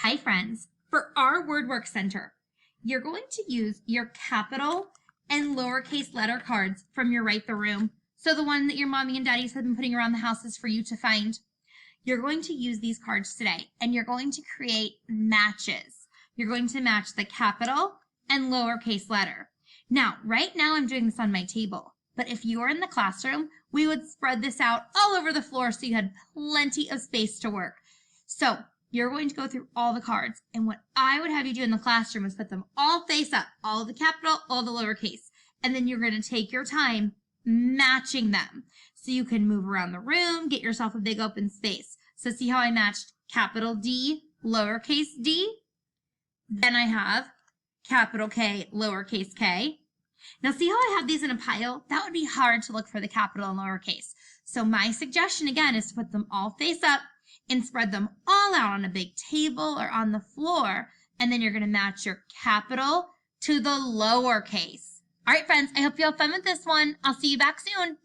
Hi friends, for our Word Work Center, you're going to use your capital and lowercase letter cards from your Write the Room. So the one that your mommy and daddies have been putting around the house is for you to find. You're going to use these cards today and you're going to create matches. You're going to match the capital and lowercase letter. Now, right now I'm doing this on my table, but if you were in the classroom, we would spread this out all over the floor so you had plenty of space to work. So you're going to go through all the cards, and what I would have you do in the classroom is put them all face up, all the capital, all the lowercase, and then you're going to take your time matching them. So you can move around the room, get yourself a big open space. So see how I matched capital D, lowercase d? Then I have capital K, lowercase k. Now see how I have these in a pile? That would be hard to look for the capital and lowercase. So my suggestion again is to put them all face up and spread them all out on a big table or on the floor. And then you're going to match your capital to the lowercase. All right, friends, I hope you have fun with this one. I'll see you back soon.